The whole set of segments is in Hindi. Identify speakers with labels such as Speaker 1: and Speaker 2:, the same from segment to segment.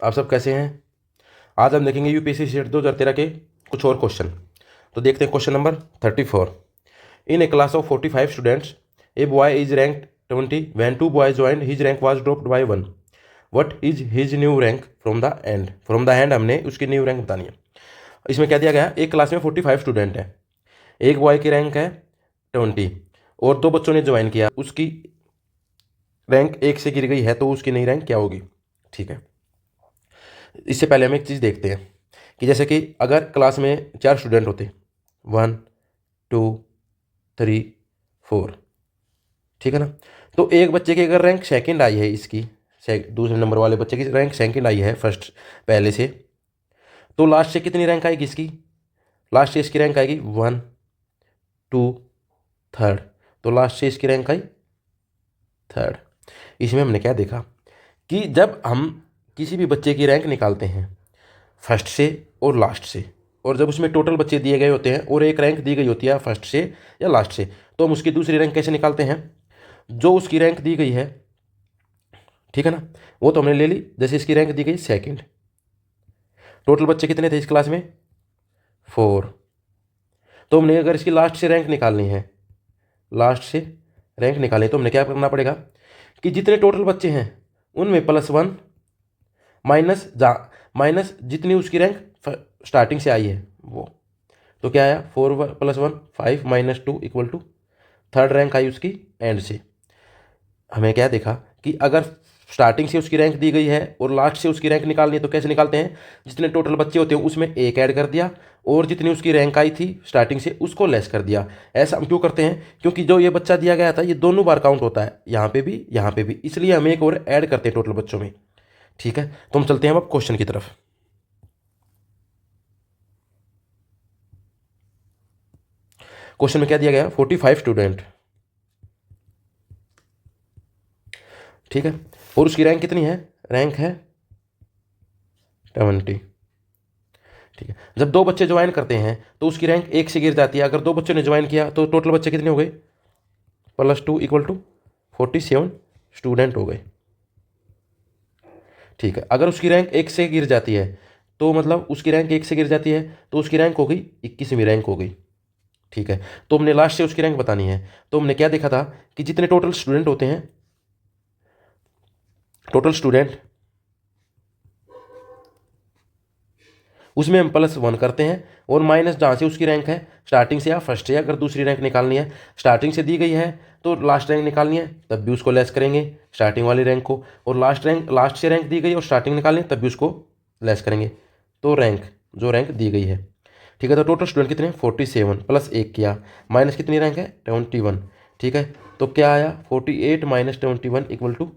Speaker 1: आप सब कैसे हैं? आज हम देखेंगे यूपीएससी सेट 2013 के कुछ और क्वेश्चन। तो देखते हैं question number 34। In a class of 45 students a boy is rank 20 when two boys joined his rank was dropped by 1। What is his new rank from the end हमने उसकी न्यू रैंक बतानी है। इसमें क्या दिया गया है, एक क्लास में 45 स्टूडेंट है, एक बॉय की रैंक है 20 और दो बच्चों ने ज्वाइन किया, उसकी रैंक 1 से गिर गई है, तो उसकी नई रैंक क्या होगी? ठीक है, इससे पहले हम एक चीज़ देखते हैं कि जैसे कि अगर क्लास में 4 स्टूडेंट होते, 1 2 3 4, ठीक है ना, तो एक बच्चे की अगर रैंक सेकंड आई है, इसकी दूसरे नंबर वाले बच्चे की रैंक सेकंड आई है फर्स्ट पहले से, तो लास्ट से कितनी रैंक आएगी इसकी? लास्ट से इसकी रैंक आएगी 1 2 3rd, तो लास्ट से इसकी रैंक आई 3rd। इसमें हमने क्या देखा कि जब हम किसी भी बच्चे की रैंक निकालते हैं फर्स्ट से और लास्ट से, और जब उसमें टोटल बच्चे दिए गए होते हैं और एक रैंक दी गई होती है फर्स्ट से या लास्ट से, तो हम उसकी दूसरी रैंक कैसे निकालते हैं? जो उसकी रैंक दी गई है, ठीक है ना, वो तो हमने ले ली। जैसे इसकी रैंक दी गई सेकंड, टोटल बच्चे कितने थे इस क्लास में? 4। तो हमने अगर इसकी लास्ट से रैंक निकालनी है, लास्ट से रैंक निकालनी, तो हमने क्या करना पड़ेगा कि जितने टोटल बच्चे हैं उनमें +1 माइनस जितनी उसकी रैंक स्टार्टिंग से आई है वो, तो क्या आया 4 + 1 5 - 2 = 3rd रैंक आई उसकी एंड से। हमें क्या देखा कि अगर स्टार्टिंग से उसकी रैंक दी गई है और लास्ट से उसकी रैंक निकालनी है, तो कैसे निकालते हैं? जितने टोटल बच्चे होते हैं उसमें एक ऐड कर दिया और जितनी उसकी रैंक आई थी स्टार्टिंग से उसको लेस कर दिया। ऐसा हम क्यों करते हैं? क्योंकि जो ये बच्चा दिया गया था ये दोनों बार काउंट होता है, यहाँ पे भी यहाँ पे भी, इसलिए हम एक और ऐड करते हैं टोटल बच्चों में। ठीक है, तो हम चलते हैं अब क्वेश्चन की तरफ। क्वेश्चन में क्या दिया गया? 45 स्टूडेंट, ठीक है, और उसकी रैंक कितनी है? रैंक है 20। ठीक है, जब दो बच्चे ज्वाइन करते हैं तो उसकी रैंक 1 से गिर जाती है। अगर दो बच्चों ने ज्वाइन किया तो टोटल बच्चे कितने हो गए? +2 = 47 स्टूडेंट हो गए। ठीक है, अगर उसकी रैंक 1 से गिर जाती है, तो मतलब उसकी रैंक 1 से गिर जाती है तो उसकी रैंक हो गई 21वीं रैंक हो गई। ठीक है, तो हमने लास्ट से उसकी रैंक बतानी है। तो हमने क्या देखा था कि जितने टोटल स्टूडेंट होते हैं, टोटल स्टूडेंट, उसमें हम +1 करते हैं और माइनस जहाँ से उसकी रैंक है स्टार्टिंग से या फर्स्ट से, अगर दूसरी रैंक निकालनी है, स्टार्टिंग से दी गई है तो लास्ट रैंक निकालनी है तब भी उसको लेस करेंगे स्टार्टिंग वाली रैंक को, और लास्ट से रैंक दी गई और स्टार्टिंग निकालनी है तब भी उसको लेस करेंगे, तो जो रैंक दी गई है। ठीक है, तो टोटल स्टूडेंट कितने? 47 +1 किया, माइनस कितनी रैंक है? 21। ठीक है, तो क्या आया? 48 - 21 =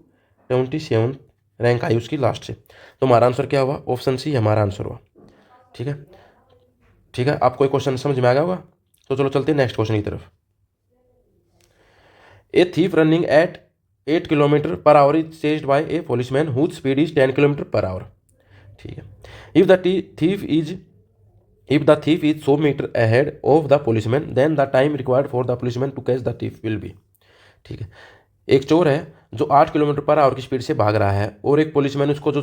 Speaker 1: 27 रैंक आई उसकी लास्ट से। तो हमारा आंसर क्या हुआ? ऑप्शन सी हमारा आंसर हुआ। ठीक है, ठीक है, आपको एक क्वेश्चन समझ में आ गया होगा। तो चलो चलते हैं नेक्स्ट क्वेश्चन की तरफ। A thief running at 8 km/h is chased by a policeman whose speed is 10 km/h। ठीक है, if the thief is if the thief is 100 meter ahead of the policeman then the time required for the policeman to catch the thief will be। ठीक है, एक चोर है जो 8 km/h की स्पीड से भाग रहा है और एक पुलिसमैन उसको जो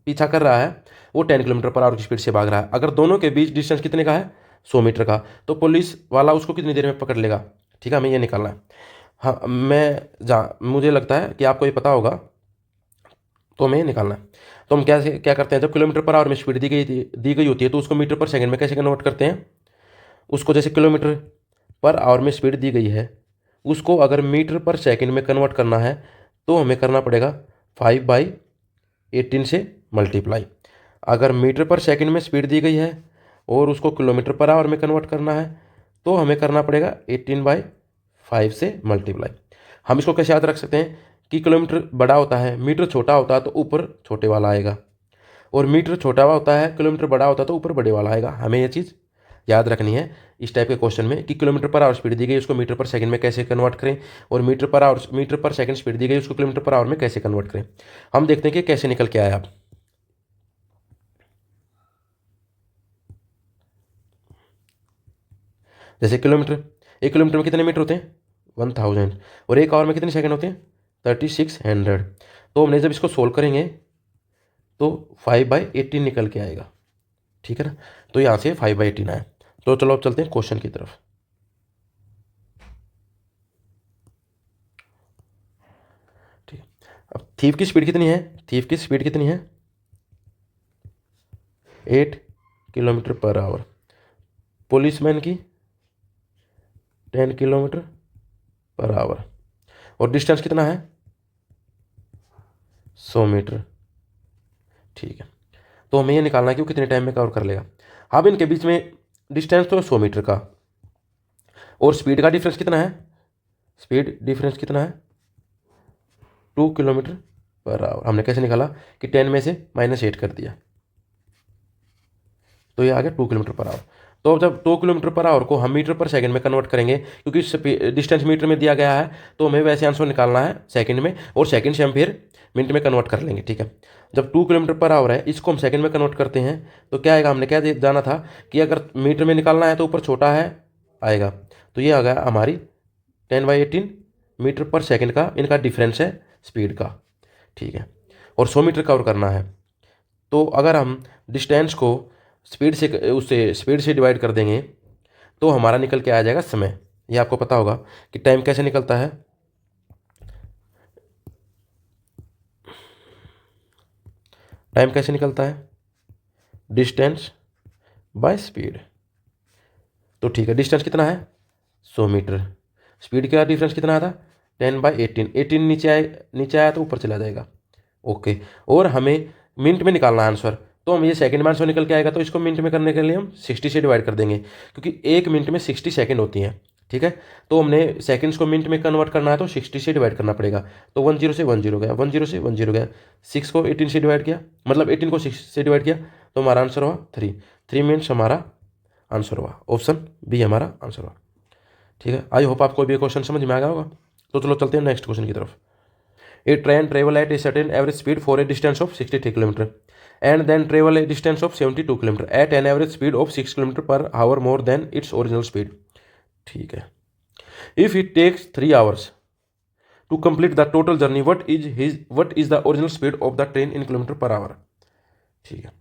Speaker 1: पीछा कर रहा है वो 10 km/h की स्पीड से भाग रहा है। अगर दोनों के बीच डिस्टेंस कितने का है? 100 मीटर का, तो पुलिस वाला उसको कितनी देर में पकड़ लेगा? ठीक है, हमें ये निकालना है। हाँ, मुझे लगता है कि आपको ये पता होगा, तो हमें निकालना है। तो हम क्या करते हैं, जब km/h में स्पीड दी गई होती है तो उसको मीटर पर सेकंड में कैसे कन्वर्ट करते हैं? उसको जैसे km/h में स्पीड दी गई है, उसको अगर मीटर पर सेकंड में कन्वर्ट करना है तो हमें करना पड़ेगा 5/18 से मल्टीप्लाई। अगर मीटर पर सेकंड में स्पीड दी गई है और उसको km/h में कन्वर्ट करना है तो हमें करना पड़ेगा 18/5 से मल्टीप्लाई। हम इसको कैसे याद रख सकते हैं कि किलोमीटर बड़ा होता है, मीटर छोटा होता है तो ऊपर छोटे वाला आएगा, और मीटर छोटा हुआ होता है, किलोमीटर बड़ा होता है तो ऊपर बड़े वाला आएगा। हमें ये चीज़ याद रखनी है इस टाइप के क्वेश्चन में कि km/h स्पीड दी गई उसको मीटर पर सेकंड में कैसे कन्वर्ट करें, और मीटर पर सेकंड स्पीड दी गई उसको km/h में कैसे कन्वर्ट करें। हम देखते हैं कि कैसे निकल के आया। आप जैसे एक किलोमीटर में कितने मीटर होते हैं? 1000, और एक आवर में कितने सेकंड होते हैं? 3600। तो हमने जब इसको सोल्व करेंगे तो 5/18 निकल के आएगा, ठीक है ना। तो यहाँ से 5/18 आया। तो चलो अब चलते हैं क्वेश्चन की तरफ। ठीक है, अब थीफ की स्पीड कितनी है, थीफ की स्पीड कितनी है 8 किलोमीटर पर आवर, पुलिसमैन की 10 किलोमीटर पर आवर, और डिस्टेंस कितना है 100 मीटर, ठीक है। तो हमें ये निकालना है कि वो कितने टाइम में कवर कर लेगा। अब इनके बीच में डिस्टेंस तो 100 मीटर का, और स्पीड का डिफरेंस कितना है, स्पीड डिफरेंस कितना है 2 किलोमीटर पर आवर। हमने कैसे निकाला कि 10 में से -8 कर दिया, तो ये आ गया 2 किलोमीटर पर आवर। तो जब 2 किलोमीटर पर आवर को हम मीटर पर सेकंड में कन्वर्ट करेंगे, क्योंकि डिस्टेंस मीटर में दिया गया है, तो हमें वैसे आंसर निकालना है सेकंड में, और सेकंड से हम फिर मिनट में कन्वर्ट कर लेंगे, ठीक है। जब 2 किलोमीटर पर आवर है, इसको हम सेकंड में कन्वर्ट करते हैं, तो क्या आएगा, हमने क्या जाना था कि अगर मीटर में निकालना है तो ऊपर छोटा है आएगा, तो ये आ गया हमारी 10/18 मीटर पर सेकेंड का इनका डिफरेंस है स्पीड का, ठीक है। और 100 मीटर कवर करना है, तो अगर हम डिस्टेंस को स्पीड से उससे स्पीड से डिवाइड कर देंगे, तो हमारा निकल के आ जाएगा समय। ये आपको पता होगा कि टाइम कैसे निकलता है, टाइम कैसे निकलता है, डिस्टेंस बाय स्पीड। तो ठीक है, डिस्टेंस कितना है 100 मीटर, स्पीड का डिफरेंस कितना आया था 10/18, 18 नीचे आया तो ऊपर चला जाएगा, ओके। और हमें मिनट में निकालना आंसर, तो हम ये सेकंड में आंसर निकल के आएगा, तो इसको मिनट में करने के लिए हम 60 से डिवाइड कर देंगे, क्योंकि एक मिनट में 60 सेकंड होती हैं, ठीक है। तो हमने सेकंड्स को मिनट में कन्वर्ट करना है, तो 60 से डिवाइड करना पड़ेगा। तो 10 से 10 गया, 10 से 10 गया, 6 को 18 से डिवाइड किया, मतलब 18 को 6 से डिवाइड किया, तो हमारा आंसर हुआ 3 मिनट्स हमारा आंसर हुआ, ऑप्शन बी हमारा आंसर हुआ, ठीक है। आई होप आपको भी ये क्वेश्चन समझ में आ गया होगा। तो चलो चलते हैं नेक्स्ट क्वेश्चन की तरफ। A train travel at a certain average speed for a distance of 63 kilometre and then travel a distance of 72 kilometre at an average speed of 6 kilometre per hour more than its original speed, ठीक है। If it takes 3 hours to complete the total journey, what is the original speed of the train in kilometre per hour, ठीक है।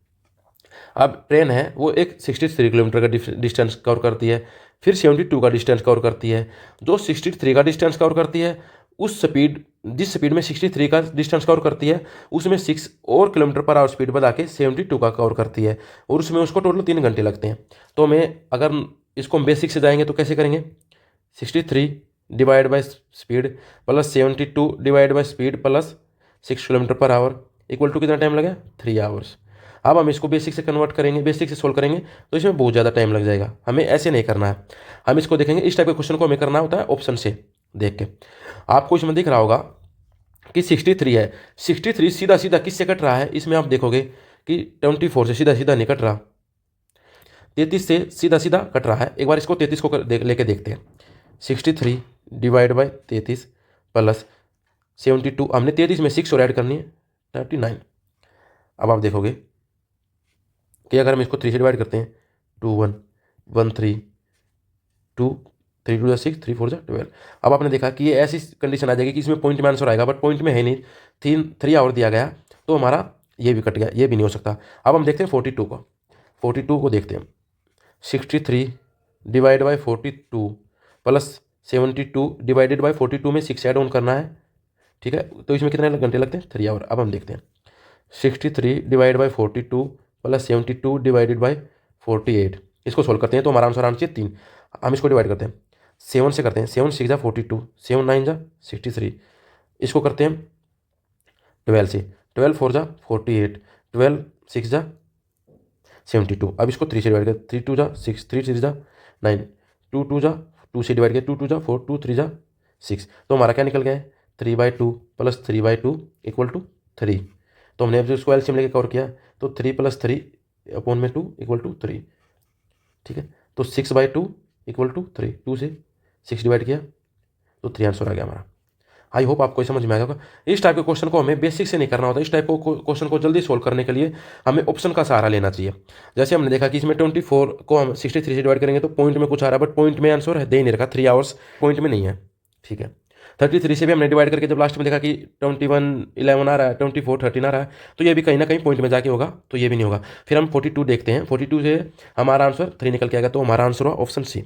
Speaker 1: अब ट्रेन है वो एक 63 किलोमीटर का डिस्टेंस कवर करती है, फिर 72 का डिस्टेंस कवर करती है। जो 63 का डिस्टेंस कवर करती है, उस स्पीड जिस स्पीड में 63 का डिस्टेंस कवर करती है, उसमें 6 और किलोमीटर पर आवर स्पीड बढ़ा के 72 का कवर करती है, और उसमें उसको टोटल 3 घंटे लगते हैं। तो हमें अगर इसको हम बेसिक से जाएंगे तो कैसे करेंगे, 63 divide by speed plus 72 divide by speed plus 6 kilometre per hour equal to कितना टाइम लगा 3 आवर्स। अब हम इसको बेसिक से कन्वर्ट करेंगे, बेसिक से सोल्व करेंगे, तो इसमें बहुत ज़्यादा टाइम लग जाएगा। हमें ऐसे नहीं करना है, हम इसको देखेंगे, इस टाइप के क्वेश्चन को हमें करना होता है ऑप्शन से देख के। आपको इसमें दिख रहा होगा कि 63 है, 63 सीधा सीधा किससे कट रहा है, इसमें आप देखोगे कि 24 से सीधा सीधा नहीं कट रहा, 33 से सीधा सीधा कट रहा है। एक बार इसको 33 को लेके देखते हैं, 63 डिवाइड बाई 33 प्लस 72, हमने 33 में 6 और ऐड करनी है 39। अब आप देखोगे कि अगर हम इसको 3 से डिवाइड करते हैं 2 1 1 3 2 3 2 6 3 4 12। अब आपने देखा कि ये ऐसी कंडीशन आ जाएगी कि इसमें पॉइंट में आंसर आएगा, बट पॉइंट में है नहीं, 3 आवर दिया गया, तो हमारा ये भी कट गया, ये भी नहीं हो सकता। अब हम देखते हैं 42 को देखते हैं, 63 divide by 42 plus 72 divided by 42 में 6 ऐड ऑन करना है, ठीक है। तो इसमें कितने घंटे लगते हैं 3 आवर। अब हम देखते हैं 63 divide by 42 plus 72 divided by 48, इसको सोल्व करते हैं, तो हमारा आंसर आना चाहिए 3। हम इसको डिवाइड करते हैं 7 से करते हैं, 7 6 जा 42, 7 9 जा 63, इसको करते हैं 12 से, 12 4 जा 48, 12 6 जा 72। अब इसको 3 से डिवाइड करें, 3 2 जा 6, 3 6 जा 9, 2 2 जा 2 से डिवाइड किया, 2 2 जा 4, 2 3 जा 6, तो हमारा क्या निकल गया है 3/2 प्लस 3/2 इक्वल टू 3। तो हमने अब जो इसको एलसीएम लेके कवर किया, तो 3 + 3 अपॉन में 2 इक्वल टू 3, ठीक है। तो 6/2 इक्वल टू 3, 2 से 6 डिवाइड किया, तो 3 आंसर आ गया हमारा। आई होप आपको समझ में आया होगा। इस टाइप के क्वेश्चन को हमें बेसिक से नहीं करना होता, इस टाइप को क्वेश्चन को जल्दी सोल्व करने के लिए हमें ऑप्शन का सहारा लेना चाहिए। जैसे हमने देखा कि इसमें 24 को हम 63 से डिवाइड करेंगे, तो पॉइंट में कुछ आ रहा है, बट पॉइंट में आंसर है दे ही नहीं रखा, 3 आवर्स पॉइंट में नहीं है, ठीक है। 33 से भी हमने डिवाइड करके जब लास्ट में देखा कि 21 11 आ रहा है, 24 13 आ रहा है, तो ये भी कहीं ना कहीं पॉइंट में जाके होगा, तो ये भी नहीं होगा। फिर हम 42 देखते हैं, 42 से हमारा आंसर 3 निकल के आएगा, तो हमारा आंसर हुआ ऑप्शन सी।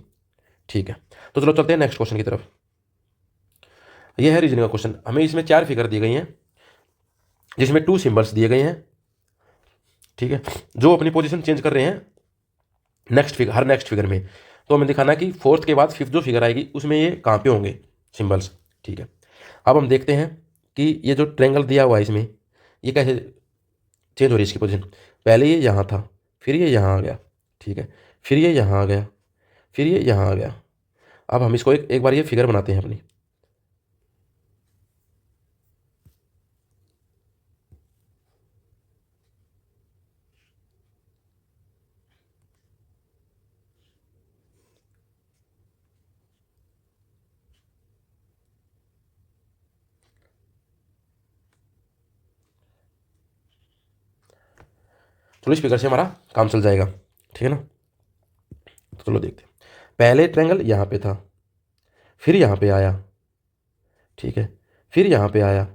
Speaker 1: ठीक है, तो चलो चलते हैं नेक्स्ट क्वेश्चन की तरफ। ये है रीजनिंग का क्वेश्चन। हमें इसमें 4 फिगर दी गई हैं जिसमें 2 सिंबल्स दिए गए हैं। ठीक है, जो अपनी पोजीशन चेंज कर रहे हैं हर नेक्स्ट फिगर में। तो हमें दिखाना कि फोर्थ के बाद फिफ्थ जो फिगर आएगी उसमें ये कहाँ पे होंगे सिंबल्स। ठीक है, अब हम देखते हैं कि ये जो ट्रायंगल दिया हुआ है इसमें ये कैसे चेंज हो रही है इसकी पोजीशन। पहले ये यहाँ था, फिर ये यहाँ आ गया। ठीक है, फिर ये यहाँ आ गया, फिर ये यहाँ आ गया। अब हम इसको एक बार ये फिगर बनाते हैं अपनी। चलो इस फिगर से हमारा काम चल जाएगा। ठीक है ना, तो चलो देखते हैं। पहले ट्रायंगल यहाँ पे था, फिर यहाँ पे आया। ठीक है, फिर यहाँ पे आया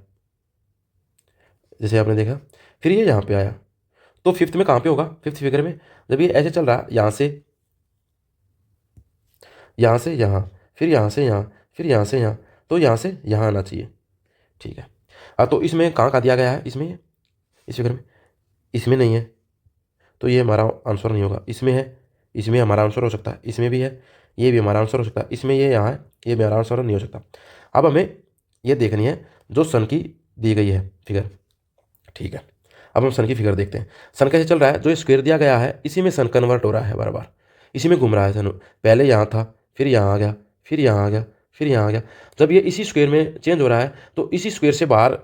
Speaker 1: जैसे आपने देखा, फिर ये यहाँ पे आया। तो फिफ्थ में कहाँ पे होगा, फिफ्थ फिगर में जब ये ऐसे चल रहा यहाँ से यहाँ, फिर यहाँ से यहाँ, फिर यहाँ से यहाँ, तो यहाँ से यहाँ आना चाहिए। ठीक है, तो इसमें कहाँ का दिया गया है, इसमें इस फिगर में, इसमें नहीं है, तो ये हमारा आंसर नहीं होगा। इसमें है, इसमें हमारा आंसर हो सकता है, इसमें भी है, ये भी हमारा आंसर हो सकता है, इसमें ये यहाँ है, ये मेरा आंसर नहीं हो सकता। अब हमें ये देखनी है जो सन की दी गई है फिगर। ठीक है, अब हम सन की फिगर देखते हैं। सन कैसे चल रहा है, जो स्क्वायर दिया गया है इसी में सन कन्वर्ट हो रहा है, बार बार इसी में घूम रहा है सन। पहले यहाँ था, फिर यहाँ आ गया, फिर यहाँ आ गया, फिर यहाँ आ गया। जब ये इसी स्क्वायर में चेंज हो रहा है तो इसी स्क्वायर से बाहर,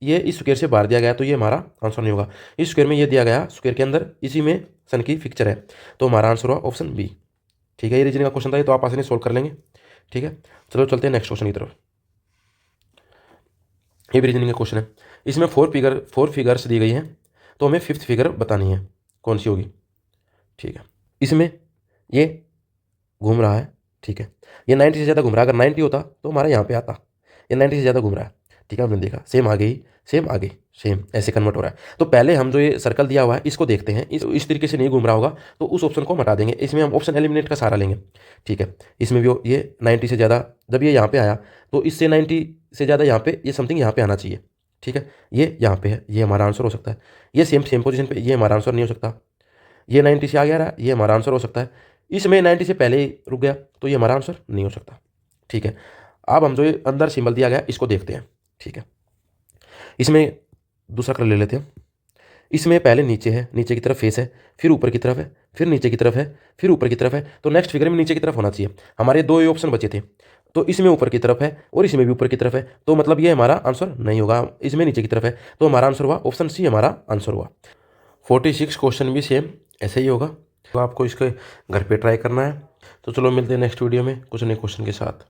Speaker 1: ये इस स्क्वायर से बाहर दिया गया, तो ये हमारा आंसर नहीं होगा। इस स्क्वायर में ये दिया गया, स्क्वायर के अंदर इसी में सन की पिक्चर है, तो हमारा आंसर हुआ ऑप्शन बी। ठीक है, ये रीजनिंग का क्वेश्चन था, ये तो आप आसानी से सोल्व कर लेंगे। ठीक है, चलो चलते हैं नेक्स्ट क्वेश्चन की तरफ। ये भी रीजनिंग का क्वेश्चन है। इसमें फोर फिगर्स दी गई हैं, तो हमें फिफ्थ फिगर बतानी है कौन सी होगी। ठीक है, इसमें ये घूम रहा है। ठीक है, ये 90 से ज़्यादा घूम रहा है, अगर 90 होता तो हमारा यहाँ पे आता। ये 90 से ज़्यादा घूम रहा है। ठीक है, हमने देखा सेम आगे ही, सेम आगे, सेम ऐसे कन्वर्ट हो रहा है। तो पहले हम जो ये सर्कल दिया हुआ है इसको देखते हैं, इस तरीके से नहीं घूम रहा होगा तो उस ऑप्शन को हटा देंगे, इसमें हम ऑप्शन एलिमिनेट का सहारा लेंगे। ठीक है, इसमें भी ये 90 से ज़्यादा, जब ये यहाँ पे आया तो इससे 90 से ज़्यादा यहाँ पे, ये समथिंग यहाँ पे आना चाहिए। ठीक है, ये यहाँ पे है, ये हमारा आंसर हो सकता है। ये सेम पोजीशन पे, ये हमारा आंसर नहीं हो सकता। ये 90 से आगे आ रहा है, ये हमारा आंसर हो सकता है। इसमें 90 से पहले ही रुक गया, तो ये हमारा आंसर नहीं हो सकता। ठीक है, अब हम जो ये अंदर सिंबल दिया गया इसको देखते हैं। ठीक है, इसमें दूसरा कलर ले लेते हैं। इसमें पहले नीचे है, नीचे की तरफ फेस है, फिर ऊपर की तरफ है, फिर नीचे की तरफ है, फिर ऊपर की तरफ है। तो नेक्स्ट फिगर में नीचे की तरफ होना चाहिए। हमारे दो ही ऑप्शन बचे थे, तो इसमें ऊपर की तरफ है और इसमें भी ऊपर की तरफ है, तो मतलब ये हमारा आंसर नहीं होगा। इसमें नीचे की तरफ है, तो हमारा आंसर हुआ ऑप्शन सी, हमारा आंसर हुआ। 46 क्वेश्चन भी सेम ऐसे ही होगा, तो आपको इसके घर पे ट्राई करना है। तो चलो मिलते हैं नेक्स्ट वीडियो में कुछ नए क्वेश्चन के साथ।